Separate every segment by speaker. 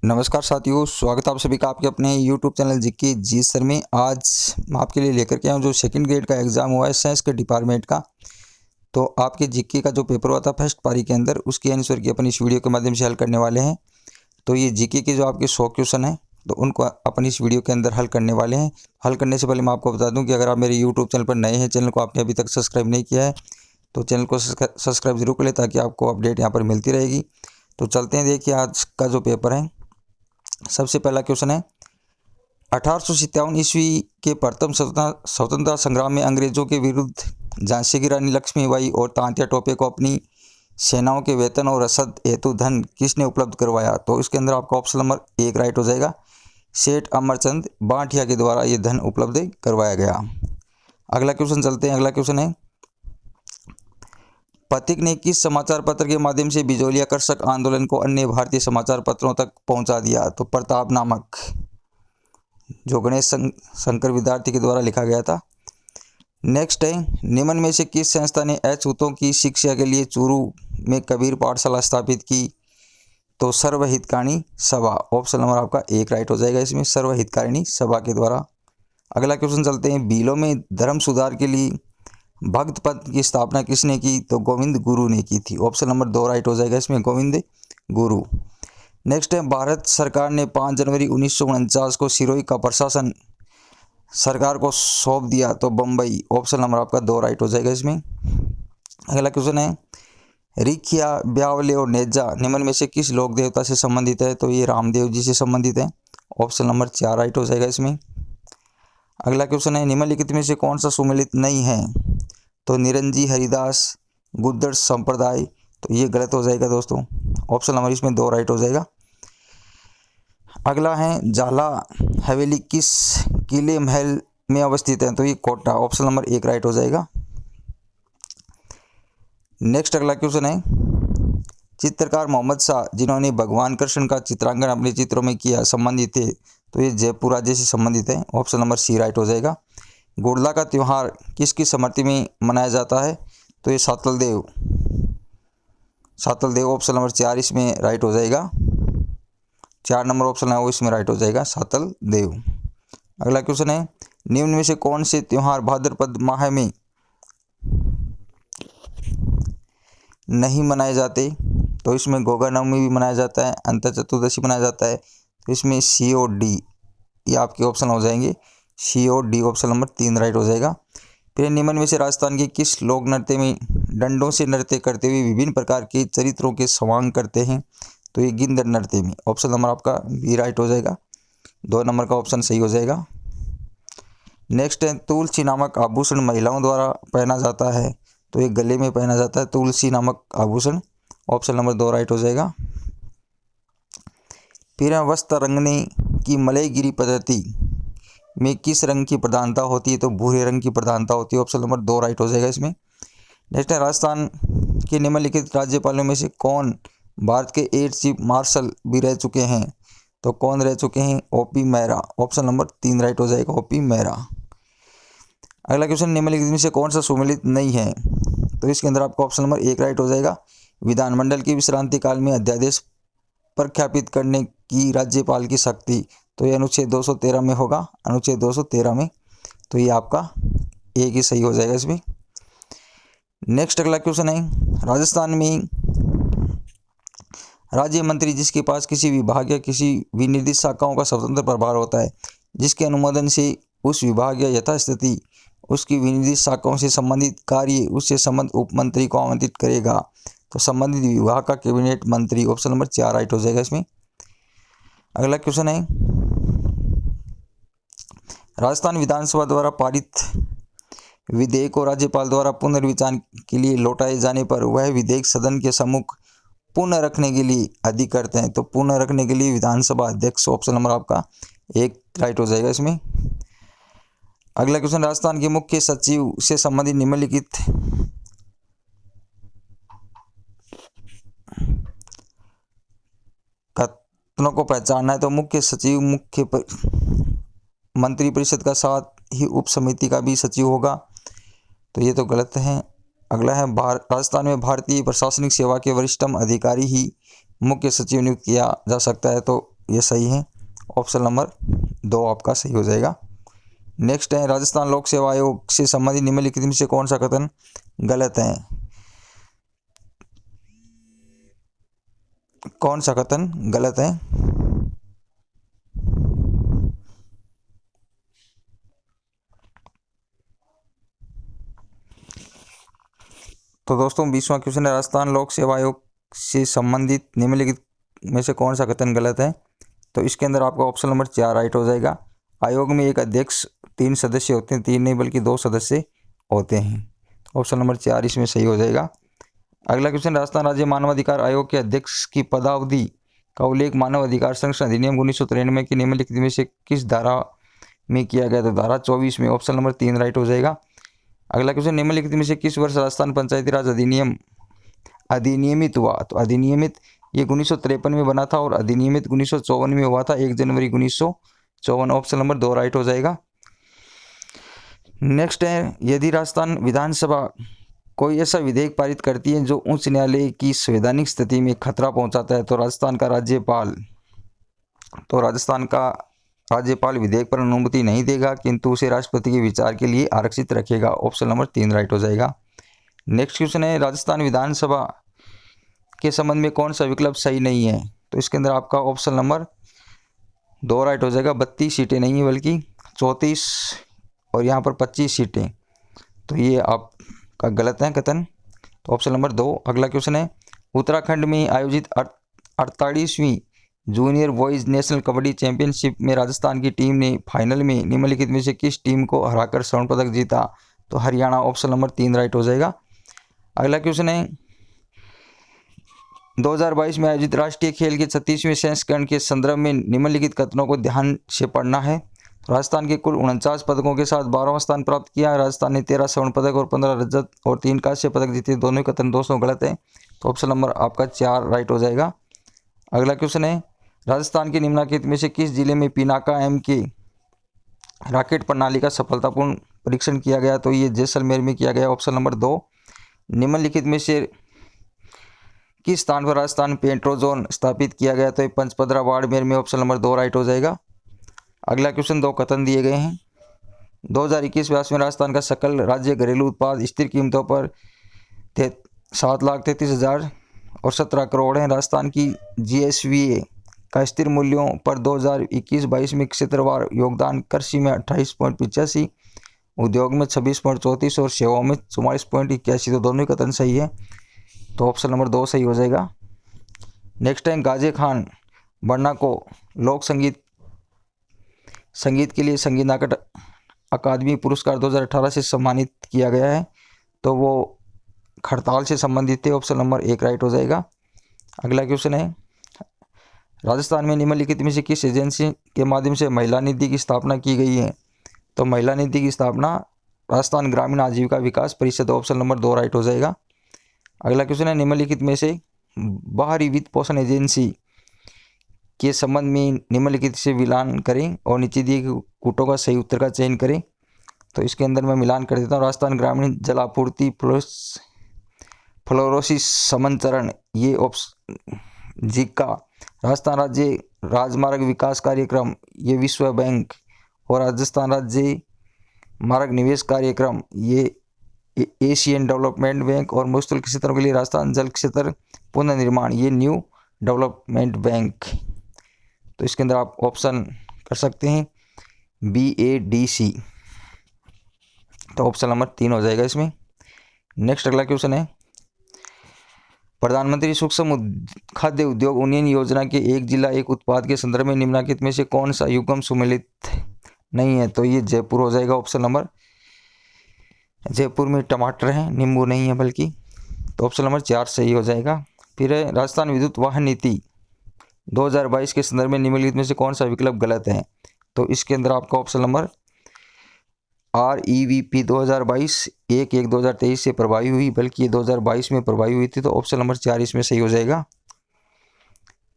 Speaker 1: नमस्कार साथियों, स्वागत है आप सभी का आपके अपने YouTube चैनल जीके जी सर में। आज मैं आपके लिए लेकर के आया हूँ जो सेकंड ग्रेड का एग्ज़ाम हुआ है साइंस के डिपार्टमेंट का। तो आपके जीके का जो पेपर हुआ था फर्स्ट पारी के अंदर, उसके आंसर की अपन इस वीडियो के माध्यम से हल करने वाले हैं। तो ये जीके के जो आपके 100 क्वेश्चन हैं, तो उनको अपन इस वीडियो के अंदर हल करने वाले हैं। हल करने से पहले मैं आपको बता दूँ कि अगर आप मेरे यूट्यूब चैनल पर नए हैं, चैनल को आपने अभी तक सब्सक्राइब नहीं किया है, तो चैनल को सब्सक्राइब जरूर कर लें ताकि आपको अपडेट यहाँ पर मिलती रहेगी। तो चलते हैं, देखिए आज का जो पेपर है। सबसे पहला क्वेश्चन है, 1857 ईस्वी के प्रथम स्वतंत्रता संग्राम में अंग्रेजों के विरुद्ध झांसी की रानी लक्ष्मीबाई और तांत्या टोपे को अपनी सेनाओं के वेतन और रसद हेतु धन किसने उपलब्ध करवाया? तो इसके अंदर आपका ऑप्शन नंबर 1 राइट हो जाएगा। सेठ अमरचंद बांटिया के द्वारा ये धन उपलब्ध करवाया गया। अगला क्वेश्चन चलते हैं। अगला क्वेश्चन है, पथिक ने किस समाचार पत्र के माध्यम से बिजोलिया कर्षक आंदोलन को अन्य भारतीय समाचार पत्रों तक पहुंचा दिया? तो प्रताप नामक, जो गणेश शंकर विद्यार्थी के द्वारा लिखा गया था। नेक्स्ट है, निम्न में से किस संस्था ने अछूतों की शिक्षा के लिए चूरू में कबीर पाठशाला स्थापित की? तो सर्वहितकारिणी सभा, ऑप्शन नंबर आपका 1 राइट हो जाएगा इसमें, सर्वहितकारिणी सभा के द्वारा। अगला क्वेश्चन चलते हैं, बीलों में धर्म सुधार के लिए भक्त पद की स्थापना किसने की? तो गोविंद गुरु ने की थी, ऑप्शन नंबर 2 राइट हो जाएगा इसमें, गोविंद गुरु। नेक्स्ट है, भारत सरकार ने 5 जनवरी 1949 को सिरोही का प्रशासन सरकार को सौंप दिया, तो बम्बई, ऑप्शन नंबर आपका 2 राइट हो जाएगा इसमें। अगला क्वेश्चन है, रिखिया, ब्यावले और नेजा निम्न में से किस लोक देवता से संबंधित है? तो ये रामदेव जी से संबंधित है, ऑप्शन नंबर 4 राइट हो जाएगा इसमें। अगला क्वेश्चन है, निम्नलिखित में से कौन सा सुमेलित नहीं है? तो निरंजी हरिदास गुद्दड़ संप्रदाय, तो ये गलत हो जाएगा दोस्तों, ऑप्शन नंबर इसमें 2 राइट हो जाएगा। अगला है, झाला हवेली किस किले महल में अवस्थित है? तो ये कोटा, ऑप्शन नंबर 1 राइट हो जाएगा। नेक्स्ट अगला क्वेश्चन है, चित्रकार मोहम्मद शाह जिन्होंने भगवान कृष्ण का चित्रांकन अपने चित्रों में किया संबंधित थे? तो ये जयपुर राज्य से संबंधित है, ऑप्शन नंबर सी राइट हो जाएगा। गुड़ला का त्यौहार किसकी स्मृति में मनाया जाता है? तो ये सातल देव, ऑप्शन नंबर 4 इसमें राइट हो जाएगा। 4 नंबर ऑप्शन है वो इसमें राइट हो जाएगा, सातल देव। अगला क्वेश्चन है, निम्न में से कौन से त्यौहार भाद्रपद माह में नहीं मनाए जाते? तो इसमें गोगा नवमी भी मनाया जाता है, अंत चतुर्दशी मनाया जाता है, तो इसमें सी और डी ये आपके ऑप्शन हो जाएंगे, सी और डी, ऑप्शन नंबर 3 राइट हो जाएगा। फिर निम्न में से राजस्थान के किस लोक नृत्य में डंडों से नृत्य करते हुए विभिन्न प्रकार के चरित्रों के स्वांग करते हैं? तो ये गिंदड़ नृत्य में, ऑप्शन नंबर आपका बी राइट हो जाएगा, 2 नंबर का ऑप्शन सही हो जाएगा। नेक्स्ट है, तुलसी नामक आभूषण महिलाओं द्वारा पहना जाता है? तो ये गले में पहना जाता है तुलसी नामक आभूषण, ऑप्शन नंबर 2 राइट हो जाएगा। फिर वस्त्र रंगने की मलयगिरी पद्धति में किस रंग की प्रधानता होती है? तो भूरे रंग की प्रधानता होती है, ऑप्शन नंबर 2 राइट हो जाएगा इसमें। नेक्स्ट है, राजस्थान के निम्नलिखित राज्यपालों में से कौन भारत के एयर चीफ मार्शल भी रह चुके हैं? तो कौन रह चुके हैं? OP Mehra, option number 3 right हो जाएगा, ओपी मेहरा। अगला क्वेश्चन, निम्नलिखित में से कौन सा सुमेलित नहीं है? तो इसके अंदर आपका ऑप्शन नंबर 1 राइट हो जाएगा। विधानमंडल की विश्रांति काल में अध्यादेश प्रख्यापित करने की राज्यपाल की शक्ति, तो ये अनुच्छेद 213 में होगा, अनुच्छेद 213 में, तो ये आपका एक ही सही हो जाएगा इसमें। नेक्स्ट अगला क्वेश्चन है, राजस्थान में राज्य मंत्री जिसके पास किसी विभाग या किसी विनिर्दिष्ट शाखाओं का स्वतंत्र प्रभार होता है, जिसके अनुमोदन से उस विभाग या यथास्थिति उसकी विनिर्दिष्ट शाखाओं से संबंधित कार्य उससे संबंधित उपमंत्री को आवंटित करेगा? तो संबंधित विभाग का कैबिनेट मंत्री, ऑप्शन नंबर 4 राइट हो जाएगा इसमें। अगला क्वेश्चन है, राजस्थान विधानसभा द्वारा पारित विधेयक को राज्यपाल द्वारा पुनर्विचार के लिए लौटाए जाने पर वह विधेयक सदन के सम्मुख पुनः रखने के लिए अधिकृत हैं? तो पुनः रखने के लिए विधानसभा अध्यक्ष, ऑप्शन नंबर आपका 1 राइट हो जाएगा इसमें। अगला क्वेश्चन, राजस्थान के मुख्य सचिव से संबंधित निम्नलिखित कथनों को पहचानना है? तो मुख्य सचिव मंत्री परिषद का साथ ही उप समिति का भी सचिव होगा, तो ये तो गलत है। अगला है, राजस्थान में भारतीय प्रशासनिक सेवा के वरिष्ठतम अधिकारी ही मुख्य सचिव नियुक्त किया जा सकता है, तो ये सही है, ऑप्शन नंबर 2 आपका सही हो जाएगा। नेक्स्ट है, राजस्थान लोक सेवा आयोग से संबंधित निम्नलिखित में से कौन सा कथन गलत है? कौन सा कथन गलत है? तो दोस्तों 20वां क्वेश्चन है, राजस्थान लोक सेवा आयोग से संबंधित निम्नलिखित में से कौन सा कथन गलत है? तो इसके अंदर आपका ऑप्शन नंबर 4 राइट हो जाएगा। आयोग में एक अध्यक्ष 3 सदस्य होते हैं, 3 नहीं बल्कि 2 सदस्य होते हैं। ऑप्शन नंबर 4 इसमें सही हो जाएगा। अगला क्वेश्चन, राजस्थान राज्य मानवाधिकार आयोग के अध्यक्ष की पदावधि का उल्लेख मानव अधिकार संरक्षण अधिनियम 1993 की निम्नलिखित में से किस धारा में किया गया? तो धारा 24 में, ऑप्शन नंबर 3 राइट हो जाएगा। अगला क्वेश्चन, निम्नलिखित में से किस वर्ष राजस्थान पंचायती राज अधिनियम अधिनियमित हुआ? तो अधिनियमित ये 1953 में बना था और अधिनियमित 1954 में हुआ था, 1 जनवरी 1954। ऑप्शन नंबर 2 राइट हो जाएगा। नेक्स्ट है, यदि राजस्थान विधानसभा कोई ऐसा विधेयक पारित करती है जो उच्च न्यायालय की संवैधानिक स्थिति में खतरा पहुंचाता है, तो राजस्थान का राज्यपाल विधेयक पर अनुमति नहीं देगा, किंतु उसे राष्ट्रपति के विचार के लिए आरक्षित रखेगा। ऑप्शन नंबर 3 राइट हो जाएगा। नेक्स्ट क्वेश्चन है, राजस्थान विधानसभा के संबंध में कौन सा विकल्प सही नहीं है? तो इसके अंदर आपका ऑप्शन नंबर 2 राइट हो जाएगा। 32 सीटें नहीं है बल्कि 34 और यहाँ पर 25 सीटें, तो ये आपका गलत है कथन, तो ऑप्शन नंबर 2। अगला क्वेश्चन है, उत्तराखंड में आयोजित 48वीं junior boys national kabaddi championship में राजस्थान की टीम ने फाइनल में निम्नलिखित में से किस टीम को हराकर स्वर्ण पदक जीता? तो हरियाणा। ऑप्शन नंबर 3 राइट हो जाएगा। अगला क्वेश्चन है, 2022 में आयोजित राष्ट्रीय खेल के 36वें संस्करण के संदर्भ में निम्नलिखित कथनों को ध्यान से पढ़ना है। राजस्थान के कुल 49 पदकों के साथ 12वां स्थान प्राप्त किया। राजस्थान ने 13 स्वर्ण पदक और 15 रजत और 3 कांस्य पदक जीते। दोनों कथन दोस्तों गलत है, तो ऑप्शन नंबर आपका 4 राइट हो जाएगा। अगला क्वेश्चन है, राजस्थान के निम्नलिखित में से किस जिले में पिनाका एम के रॉकेट प्रणाली का सफलतापूर्ण परीक्षण किया गया? तो ये जैसलमेर में किया गया। Option number 2। निम्नलिखित में से किस स्थान पर राजस्थान पेट्रोजोन स्थापित किया गया? तो ये पंचपदरा बाड़मेर में। ऑप्शन नंबर 2 राइट हो जाएगा। अगला क्वेश्चन, 2 कथन दिए गए हैं। 2021-22 में राजस्थान का सकल राज्य घरेलू उत्पाद स्थिर कीमतों पर 7,33,000 और 17 करोड़ है। राजस्थान की GSVA का स्थिर मूल्यों पर 2021-22 में क्षेत्रवार योगदान कृषि में 28.85, उद्योग में 26.34 और सेवाओं में 44.81, तो दोनों ही कथन सही है, तो ऑप्शन नंबर 2 सही हो जाएगा। नेक्स्ट है, गाजे खान बन्ना को लोक संगीत के लिए संगीत नाटक अकादमी पुरस्कार 2018 से सम्मानित किया गया है, तो वो हड़ताल से संबंधित थे। ऑप्शन नंबर 1 राइट हो जाएगा। अगला क्वेश्चन है, राजस्थान में निम्नलिखित में से किस एजेंसी के माध्यम से महिला निधि की स्थापना की गई है? तो महिला निधि की स्थापना राजस्थान ग्रामीण आजीविका विकास परिषद। ऑप्शन नंबर 2 राइट हो जाएगा। अगला क्वेश्चन है, निम्नलिखित में से बाहरी वित्त पोषण एजेंसी के संबंध में निम्नलिखित से मिलान करें और नीचे दिए गए कूटों का सही उत्तर का चयन करें। तो इसके अंदर मैं मिलान कर देता हूँ। राजस्थान ग्रामीण जल आपूर्ति फ्लोरोसिस समंचरण, ये ऑप्शन जीका। राजस्थान राज्य राजमार्ग विकास कार्यक्रम, ये विश्व बैंक। और राजस्थान राज्य मार्ग निवेश कार्यक्रम, ये एशियन डेवलपमेंट बैंक। और मुस्तकिल क्षेत्रों के लिए राजस्थान जल क्षेत्र पुनर्निर्माण, ये न्यू डेवलपमेंट बैंक। तो इसके अंदर आप ऑप्शन कर सकते हैं BADC, तो ऑप्शन नंबर 3 हो जाएगा इसमें। नेक्स्ट अगला क्वेश्चन है, प्रधानमंत्री सूक्ष्म खाद्य उद्योग उन्नयन योजना के एक जिला एक उत्पाद के संदर्भ में निम्नलिखित में से कौन सा युग्म सम्मिलित नहीं है? तो ये जयपुर हो जाएगा। ऑप्शन नंबर, जयपुर में टमाटर है, नींबू नहीं है बल्कि, तो ऑप्शन नंबर 4 सही हो जाएगा। फिर है, राजस्थान विद्युत वाहन नीति 2022 के संदर्भ में निम्नलिखित में से कौन सा विकल्प गलत है? तो इसके अंदर आपका ऑप्शन नंबर REVP 2022 1/1/2023 से प्रभावी हुई, बल्कि ये 2022 में प्रभावी हुई थी, तो ऑप्शन नंबर 4 इसमें सही हो जाएगा।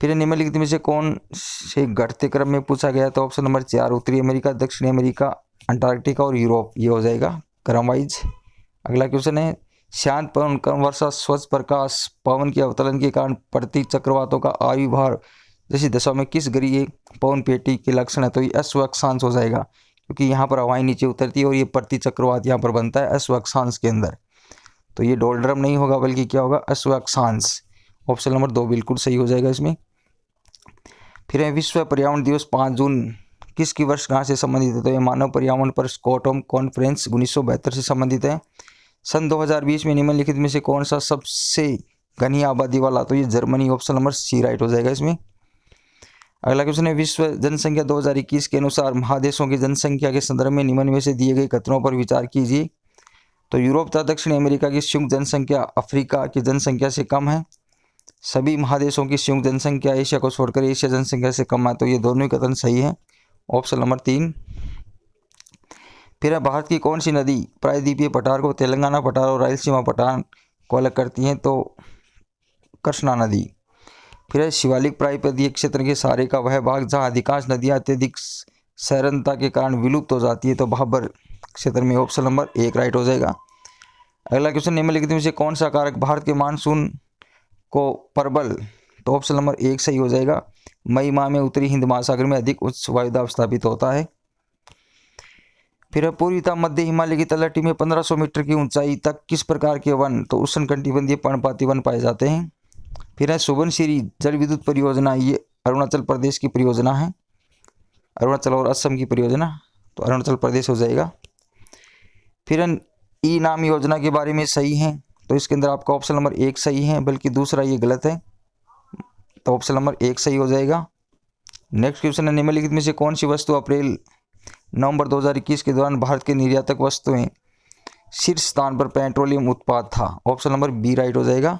Speaker 1: फिर निम्नलिखित में से कौन से घटते क्रम में पूछा गया? तो ऑप्शन नंबर 4 उत्तरी अमेरिका, दक्षिणी अमेरिका, अंटार्कटिका और यूरोप, ये हो जाएगा क्रम वाइज। अगला क्वेश्चन है, शांत पवन, कम वर्षा, स्वच्छ प्रकाश, पवन के अवतरण के कारण प्रति चक्रवातों का आयु भार जैसी दशा में किस गरीय पवन पेटी के लक्षण है, तो ये अश्व-अक्षांश हो जाएगा, क्योंकि यहाँ पर हवाएं नीचे उतरती है और ये प्रति चक्रवात यहाँ पर बनता है अश्व-अक्षांश के अंदर। तो ये डोलड्रम नहीं होगा बल्कि क्या होगा, अश्व-अक्षांश। ऑप्शन नंबर 2 बिल्कुल सही हो जाएगा इसमें। फिर है विश्व पर्यावरण दिवस 5 जून किसकी वर्षगांठ से संबंधित है, तो ये मानव पर्यावरण पर स्टॉकहोम कॉन्फ्रेंस 1972 से संबंधित है। सन 2020 में निम्नलिखित में से कौन सा सबसे घनी आबादी वाला, तो ये Germany. Option number C right हो जाएगा इसमें। अगला क्वेश्चन है विश्व जनसंख्या 2021 के अनुसार महादेशों की जनसंख्या के संदर्भ में निम्न में से दिए गए कथनों पर विचार कीजिए। तो यूरोप तथा दक्षिण अमेरिका की संयुक्त जनसंख्या अफ्रीका की जनसंख्या से कम है। सभी महादेशों की संयुक्त जनसंख्या एशिया को छोड़कर एशिया जनसंख्या से कम है, तो ये दोनों ही कथन सही है। Option number 3। फिर है भारत की कौन सी नदी प्रायद्वीपीय पठार को तेलंगाना पठार और रायलसीमा पठार को अलग करती हैं, तो कृष्णा नदी। फिर है शिवालिक प्रायद्वीपीय क्षेत्र के सारे का वह भाग जहाँ अधिकांश नदियाँ अत्यधिक सैरनता के कारण विलुप्त हो जाती है, तो भाबर क्षेत्र में। ऑप्शन नंबर 1 राइट हो जाएगा। अगला क्वेश्चन निम्नलिखित में से कौन सा कारक भारत के मानसून को प्रबल, तो ऑप्शन नंबर 1 सही हो जाएगा। मई माह में उत्तरी हिंद महासागर में अधिक उच्च वायुदाब स्थापित होता है। फिर है पूर्वी तथा मध्य हिमालय की तलहटी में 1500 मीटर की ऊंचाई तक किस प्रकार के वन, तो उष्णकटिबंधीय पर्णपाती वन पाए जाते हैं। फिर है सुबनसिरी जल विद्युत परियोजना, ये अरुणाचल प्रदेश की परियोजना है, अरुणाचल और असम की परियोजना, तो अरुणाचल प्रदेश हो जाएगा। फिर ई नाम योजना के बारे में सही है, तो इसके अंदर आपका ऑप्शन नंबर 1 सही है, बल्कि दूसरा ये गलत है, तो ऑप्शन नंबर 1 सही हो जाएगा। नेक्स्ट क्वेश्चन है निम्नलिखित में से कौन सी वस्तु अप्रैल नवंबर 2021 के दौरान भारत के निर्यातक वस्तुएं शीर्ष स्थान पर पेट्रोलियम उत्पाद था। ऑप्शन नंबर बी राइट हो जाएगा।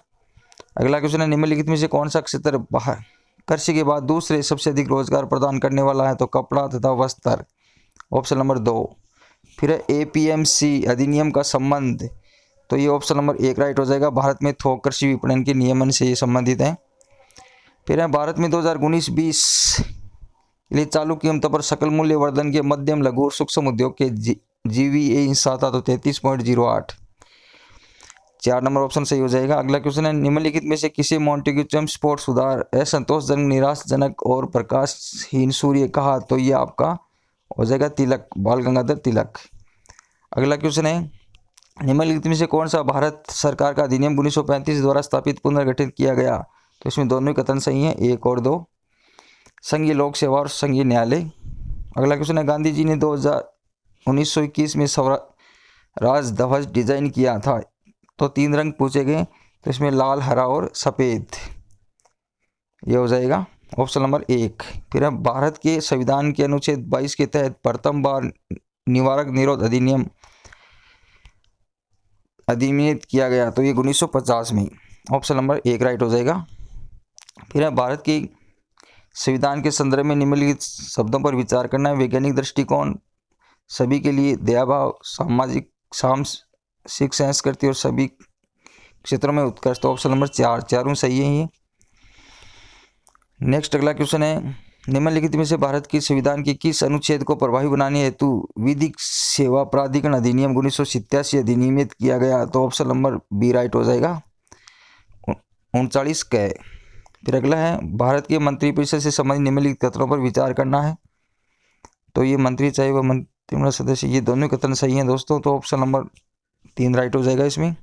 Speaker 1: अगला क्वेश्चन है निम्नलिखित में से कौन सा क्षेत्र कृषि के बाद दूसरे सबसे अधिक रोजगार प्रदान करने वाला है, तो कपड़ा तथा वस्त्र। Option number 2। फिर है एपीएमसी अधिनियम का संबंध, तो ये ऑप्शन नंबर 1 राइट हो जाएगा। भारत में थोक कृषि विपणन के नियमन से ये संबंधित है। फिर है भारत में 2019-20 के लिए चालू कीमतों पर सकल मूल्य वर्धन के मध्यम लघु और सूक्ष्म उद्योग के जीवीए हिस्सा था, तो 33.08। 4 नंबर ऑप्शन सही हो जाएगा। अगला क्वेश्चन है निम्नलिखित में से किसे मॉन्टेग्यू स्पोर्ट सुधार असंतोषजनक निराशजनक और प्रकाशहीन सूर्य कहा, तो ये आपका हो जाएगा तिलक, बाल गंगाधर तिलक। अगला क्वेश्चन है निम्नलिखित में से कौन सा भारत सरकार का अधिनियम 1935 द्वारा स्थापित पुनर्गठित किया गया, तो इसमें दोनों ही कथन सही हैं, 1 और 2। संघीय लोक सेवा और संघीय न्यायालय। अगला क्वेश्चन है गांधी जी ने 1921 में स्वराज ध्वज डिजाइन किया था, तो 3 रंग पूछे गए, तो इसमें लाल, हरा और सफ़ेद, ये हो जाएगा ऑप्शन नंबर 1। फिर अब भारत के संविधान के अनुच्छेद 22 के तहत प्रथम बार निवारक निरोध अधिनियम अधिनियमित किया गया, तो ये 1950 में। ऑप्शन नंबर 1 राइट हो जाएगा। फिर है भारत के संविधान के संदर्भ में निम्नलिखित शब्दों पर विचार करना है। वैज्ञानिक दृष्टिकोण, सभी के लिए दयाभाव, सामाजिक सामाजिक संस्कृति और सभी क्षेत्रों में उत्कृष्ट, ऑप्शन नंबर 4, चारों सही है ये। नेक्स्ट अगला क्वेश्चन है निम्नलिखित में से भारत के संविधान के किस अनुच्छेद को प्रभावी बनाने हेतु विधिक सेवा प्राधिकरण अधिनियम 1987 अधिनियमित किया गया, तो ऑप्शन नंबर बी राइट हो जाएगा, 39 क। फिर अगला है भारत के मंत्रिपरिषद से संबंधित निम्नलिखित कथनों पर विचार करना है, तो ये मंत्री चाहे वह मंत्रिमंडल सदस्य, ये दोनों कथन सही हैं दोस्तों, तो ऑप्शन नंबर 3 राइट हो जाएगा इसमें।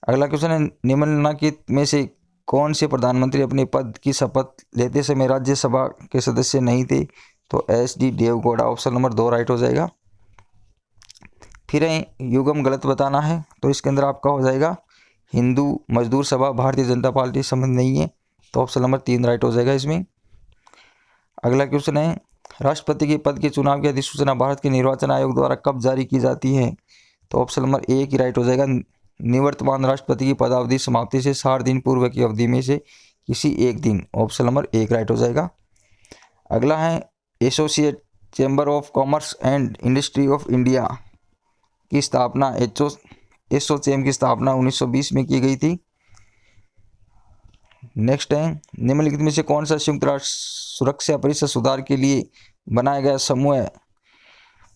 Speaker 1: अगला क्वेश्चन है निम्नलिखित में से कौन से प्रधानमंत्री अपने पद की शपथ लेते समय राज्यसभा के सदस्य नहीं थे, तो S D. Deve Gowda, option number 2 right हो जाएगा। फिर है युग्म गलत बताना है, तो इसके अंदर आपका हो जाएगा हिंदू मजदूर सभा भारतीय जनता पार्टी संबंध नहीं है, तो ऑप्शन नंबर 3 राइट हो जाएगा इसमें। अगला क्वेश्चन है राष्ट्रपति के पद के चुनाव की अधिसूचना भारत के निर्वाचन आयोग द्वारा कब जारी की जाती है, तो ऑप्शन नंबर 1 ही राइट हो जाएगा। निवर्तमान राष्ट्रपति की पदावधि समाप्ति से 60 दिन पूर्व की अवधि में से किसी एक दिन, ऑप्शन नंबर 1 राइट हो जाएगा। अगला है associate chamber of commerce and industry of India की स्थापना एसोचैम की स्थापना 1920 में की गई थी। नेक्स्ट है निम्नलिखित में से कौन सा संयुक्त राष्ट्र सुरक्षा परिषद सुधार के लिए बनाया गया समूह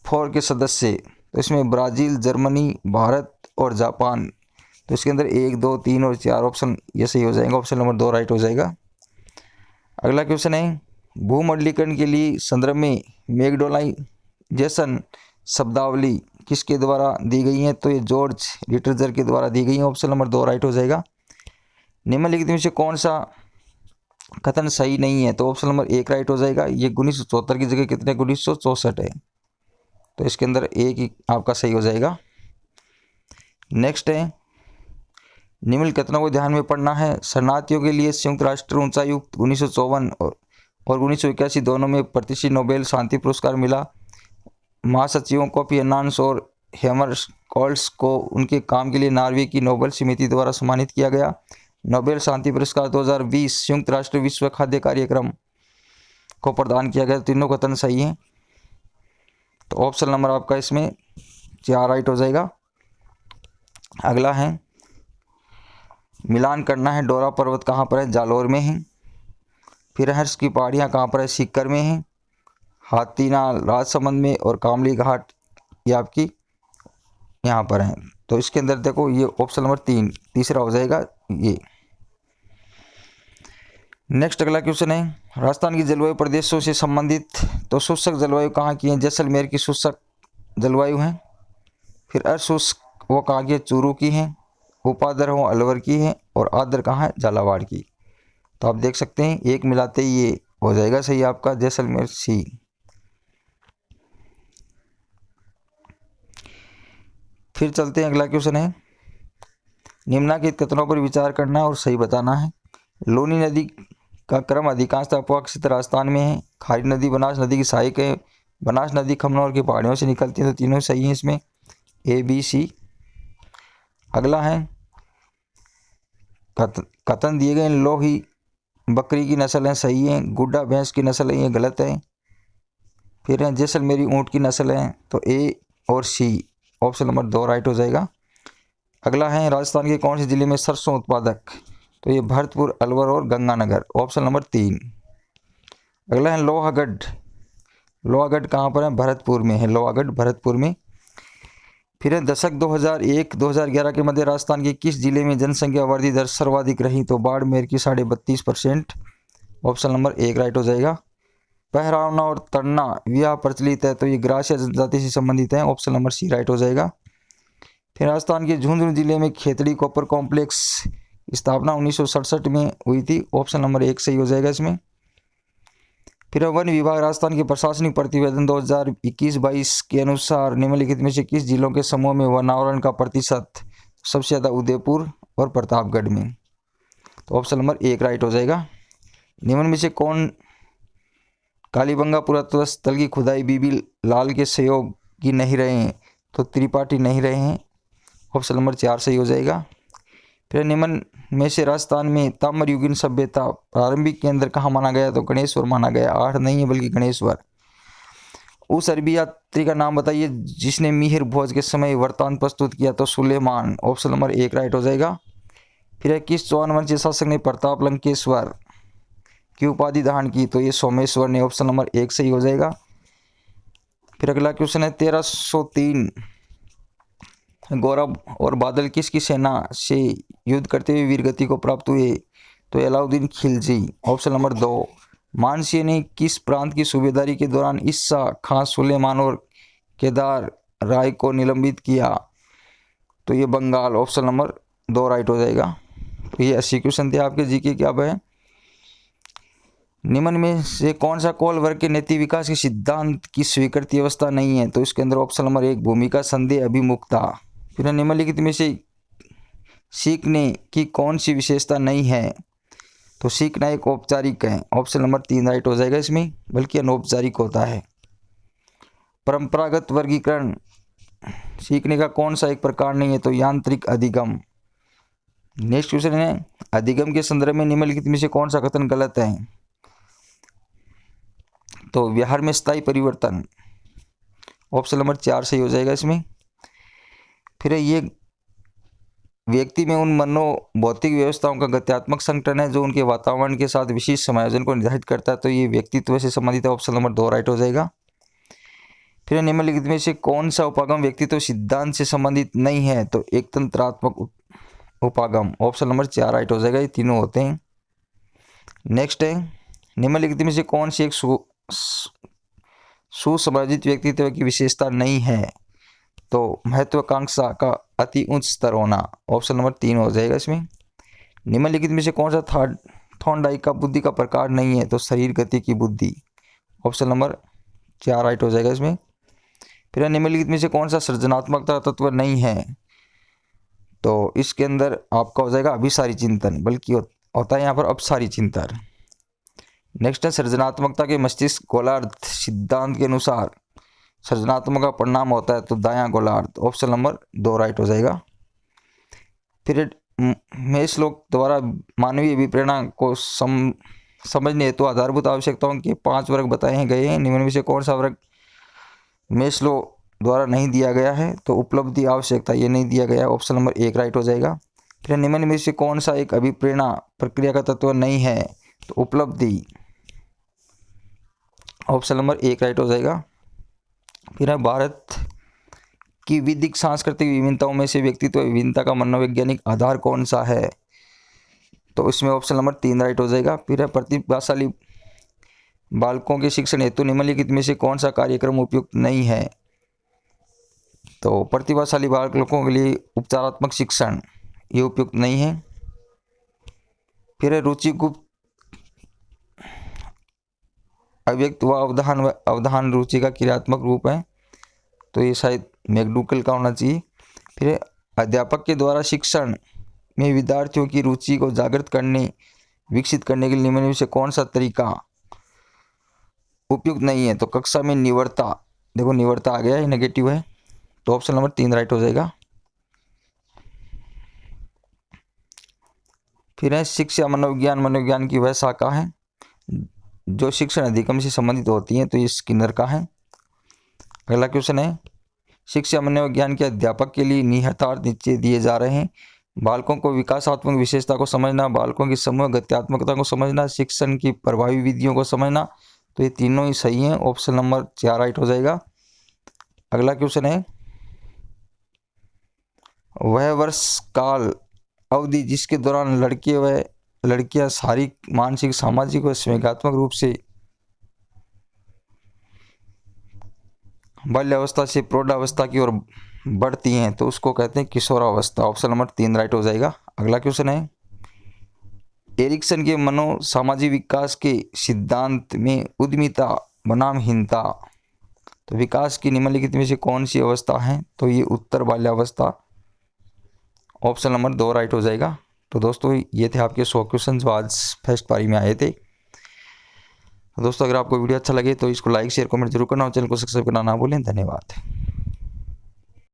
Speaker 1: 4 के सदस्य, तो इसमें ब्राज़ील, जर्मनी, भारत और जापान, तो इसके अंदर 1, 2, 3 और 4 ऑप्शन ये सही हो जाएंगे, ऑप्शन नंबर 2 राइट हो जाएगा। अगला क्वेश्चन है, भूमंडलीकरण के लिए संदर्भ में मैग्डोनाइजेशन शब्दावली किसके द्वारा दी गई है? तो ये जॉर्ज लिटरेचर के द्वारा दी गई है। ऑप्शन नंबर 2 राइट हो जाएगा। निम्नलिखित में से कौन सा कथन सही नहीं है? तो ऑप्शन नंबर 1 राइट हो जाएगा। ये 1974 की जगह कितने 1964 है, तो इसके अंदर एक ही आपका सही हो जाएगा। नेक्स्ट है, निम्न कथनों को ध्यान में पढ़ना है। शरणार्थियों के लिए संयुक्त राष्ट्र उच्चायुक्त 1954 और 1981 दोनों में प्रतिष्ठित नोबेल शांति पुरस्कार मिला। महासचिवों कोफी अन्नान और हेमरस्कोल्ड्स को उनके काम के लिए नॉर्वे की नोबेल समिति द्वारा सम्मानित किया गया। नोबेल शांति पुरस्कार 2020 संयुक्त राष्ट्र विश्व खाद्य कार्यक्रम को प्रदान किया गया। तीनों कथन सही हैं, तो ऑप्शन नंबर आपका इसमें 4 राइट हो जाएगा। अगला है, मिलान करना है। डोरा पर्वत कहाँ पर है? जालौर में है। फिर हर्ष की पहाड़ियाँ कहाँ पर है? सीकर में है। हाथीनाल राजसमंद में, और कामली घाट ये आपकी यहाँ पर है। तो इसके अंदर देखो ये ऑप्शन नंबर 3 तीसरा हो जाएगा ये। नेक्स्ट अगला क्वेश्चन है, राजस्थान की जलवायु प्रदेशों से संबंधित। तो शुष्क जलवायु कहाँ की है? जैसलमेर की शुष्क जलवायु है। फिर अशुष्क वो कहाँ की है? चूरू की है। उपादर वो अलवर की है। और आदर कहाँ है? झालावाड़ की। तो आप देख सकते हैं एक मिलाते ही ये हो जाएगा सही आपका, जैसलमेर सी। फिर चलते हैं, अगला क्वेश्चन है, निम्नलिखित कथनों पर विचार करना और सही बताना है। लोनी नदी का क्रम अधिकांशतः अपवाह क्षेत्र राजस्थान में है। खारी नदी बनास नदी की सहायक है। बनास नदी खमनौर की पहाड़ियों से निकलती है। तो तीनों सही हैं इसमें, ए बी सी। अगला है, कथन दिए गए लोही बकरी की नस्ल है, सही है। गुड्डा भैंस की नस्ल है, ये गलत है। फिर है जैसलमेरी ऊँट की नस्ल है, तो ए और सी ऑप्शन नंबर 2 राइट हो जाएगा। अगला है, राजस्थान के कौन से जिले में सरसों उत्पादक? तो ये भरतपुर, अलवर और गंगानगर, ऑप्शन नंबर 3। अगला है लोहागढ़। लोहागढ़ कहाँ पर है? भरतपुर में है। लोहागढ़ भरतपुर में। फिर है दशक 2001-2011 के मध्य राजस्थान के किस जिले में जनसंख्या वृद्धि दर सर्वाधिक रही? तो बाड़मेर की 32.5%, ऑप्शन नंबर 1 राइट हो जाएगा। पहरावना और तड़ना विवाह प्रचलित है, तो ये ग्रासीय जनजाति से संबंधित है, ऑप्शन नंबर सी राइट हो जाएगा। फिर राजस्थान के झुंझुनू जिले में खेतड़ी कॉपर कॉम्प्लेक्स स्थापना 1967 में हुई थी, ऑप्शन नंबर 1 सही हो जाएगा इसमें। फिर वन विभाग राजस्थान के प्रशासनिक प्रतिवेदन 2021-22 के अनुसार निम्नलिखित में से किस जिलों के समूह में वनावरण का प्रतिशत सबसे ज़्यादा उदयपुर और प्रतापगढ़ में? तो ऑप्शन नंबर 1 राइट हो जाएगा। निम्न में से कौन कालीबंगा पुरातत्व स्थल की खुदाई बीबी लाल के सहयोग की नहीं रहे हैं? तो त्रिपाठी नहीं रहे हैं, ऑप्शन नंबर 4 सही हो जाएगा। फिर निम्न में से राजस्थान में ताम्रयुगीन सभ्यता प्रारंभिक केंद्र कहाँ माना गया? तो गणेश्वर माना गया। 8 नहीं है बल्कि गणेश्वर। उस अरबी यात्री का नाम बताइए जिसने मिहिर भोज के समय वृत्तांत प्रस्तुत किया? तो सुलेमान, ऑप्शन नंबर 1 राइट हो जाएगा। फिर किस चौहान वंशीय शासक ने प्रताप लंकेश्वर की उपाधि धारण की? तो ये सोमेश्वर ने, ऑप्शन नंबर 1 सही हो जाएगा। फिर अगला क्वेश्चन है, 1303 गौरव और बादल किसकी सेना से युद्ध करते हुए वीरगति को प्राप्त हुए? तो अलाउद्दीन खिलजी, ऑप्शन नंबर 2। मानसिंह ने किस प्रांत की सूबेदारी के दौरान ईसा खां सुलेमान और केदार राय को निलंबित किया? तो ये बंगाल, ऑप्शन नंबर 2 राइट हो जाएगा। तो ये 80 क्वेश्चन थे आपके जीके के। अब है, निम्न में से कौन सा कौल वर्ग के नैतिक विकास के सिद्धांत की स्वीकृति अवस्था नहीं है? तो इसके अंदर ऑप्शन नंबर 1 भूमिका संदेह अभिमुखता। फिर निम्नलिखित में से सीखने की कौन सी विशेषता नहीं है? तो सीखना एक औपचारिक है, ऑप्शन नंबर 3 राइट हो जाएगा इसमें, बल्कि अनौपचारिक होता है। परंपरागत वर्गीकरण सीखने का कौन सा एक प्रकार नहीं है? तो यांत्रिक अधिगम। नेक्स्ट क्वेश्चन है, अधिगम के संदर्भ में निम्नलिखित में से कौन सा कथन गलत है? तो व्यवहार में स्थायी परिवर्तन, ऑप्शन नंबर 4 सही हो जाएगा इसमें। फिर ये व्यक्ति में उन मनोभौतिक व्यवस्थाओं का गत्यात्मक संगठन है जो उनके वातावरण के साथ विशिष्ट समायोजन को निर्धारित करता है, तो ये व्यक्तित्व से संबंधित है, ऑप्शन नंबर 2 राइट हो जाएगा। फिर निम्नलिखित में से कौन सा उपागम व्यक्तित्व सिद्धांत से संबंधित नहीं है? तो एक तंत्रात्मक उपागम, ऑप्शन नंबर 4 राइट हो जाएगा। ये तीनों होते हैं। नेक्स्ट है, निम्नलिखित में से कौन सी एक सुसमाजित व्यक्तित्व की विशेषता नहीं है? तो महत्वाकांक्षा का अति उच्च स्तर होना, ऑप्शन नंबर 3 हो जाएगा इसमें। निम्नलिखित में से कौन सा थॉर्नडाइक का बुद्धि का प्रकार नहीं है? तो शरीर गति की बुद्धि, ऑप्शन नंबर 4 राइट हो जाएगा इसमें। फिर निम्नलिखित में से कौन सा सृजनात्मकता तत्व नहीं है? तो इसके अंदर आपका हो जाएगा अभिसारी चिंतन, बल्कि होता है यहाँ पर अपसारी चिंतन। नेक्स्ट है सृजनात्मकता के मस्तिष्क गोलार्ध सिद्धांत के अनुसार सृजनात्मक का परिणाम होता है तो दायां गोलार्ध, ऑप्शन नंबर 2 राइट हो जाएगा। फिर मेस्लो द्वारा मानवीय विप्रेरणा को समझने हेतु आधारभूत आवश्यकताओं के 5 वर्ग बताए गए हैं। निम्न में से कौन सा वर्ग मेस्लो द्वारा नहीं दिया गया है? तो उपलब्धि आवश्यकता, ये नहीं दिया गया है, ऑप्शन नंबर 1 राइट हो जाएगा। फिर निम्न में से कौन सा एक अभिप्रेरणा प्रक्रिया का तत्व नहीं है? तो उपलब्धि, ऑप्शन नंबर 1 राइट हो जाएगा। फिर है भारत की विधिक सांस्कृतिक विभिन्नताओं में से व्यक्तित्व विभिन्नता का मनोवैज्ञानिक आधार कौन सा है? तो इसमें ऑप्शन नंबर 3 राइट हो जाएगा। फिर है प्रतिभाशाली बालकों के शिक्षण हेतु निम्नलिखित में से कौन सा कार्यक्रम उपयुक्त नहीं है? तो प्रतिभाशाली बालकों के लिए उपचारात्मक शिक्षण ये उपयुक्त नहीं है। फिर है रुचि गुप्त अव्यक्त व अवधान रुचि का क्रियात्मक रूप है, तो ये शायद मैकडूगल का होना चाहिए। फिर अध्यापक के द्वारा शिक्षण में विद्यार्थियों की रुचि को जागृत करने विकसित करने के लिए निम्न में से कौन सा तरीका उपयुक्त नहीं है? तो कक्षा में निवरता, देखो निवरता आ गया, ये नेगेटिव है, तो ऑप्शन नंबर 3 राइट हो जाएगा। फिर है शिक्षा मनोविज्ञान की वह शाखा है जो शिक्षण अधिगम से संबंधित होती है, तो ये स्किनर का है। अगला क्वेश्चन है शिक्षा मनोविज्ञान के अध्यापक के लिए निहितार्थ नीचे दिए जा रहे हैं। बालकों को विकासात्मक विशेषता को समझना, बालकों की समूह गत्यात्मकता को समझना, शिक्षण की प्रभावी विधियों को समझना, तो ये तीनों ही सही हैं, ऑप्शन नंबर 4 राइट हो जाएगा। अगला क्वेश्चन है वह वर्ष काल अवधि जिसके दौरान लड़के व लड़कियां शारीरिक मानसिक सामाजिक व संवेगात्मक रूप से बाल्यावस्था से प्रौढ़ावस्था की ओर बढ़ती हैं, तो उसको कहते हैं किशोरावस्था, ऑप्शन नंबर 3 राइट हो जाएगा। अगला क्वेश्चन है एरिक्सन के मनो सामाजिक विकास के सिद्धांत में उद्यमिता बनाम हीनता, तो विकास की निम्नलिखित में से कौन सी अवस्था है? तो ये उत्तर बाल्यावस्था, ऑप्शन नंबर 2 राइट हो जाएगा। तो दोस्तों ये थे आपके 100 क्वेश्चन जो आज फर्स्ट पारी में आए थे। तो दोस्तों अगर आपको वीडियो अच्छा लगे तो इसको लाइक शेयर कमेंट जरूर करना और चैनल को सब्सक्राइब करना ना भूलें। धन्यवाद।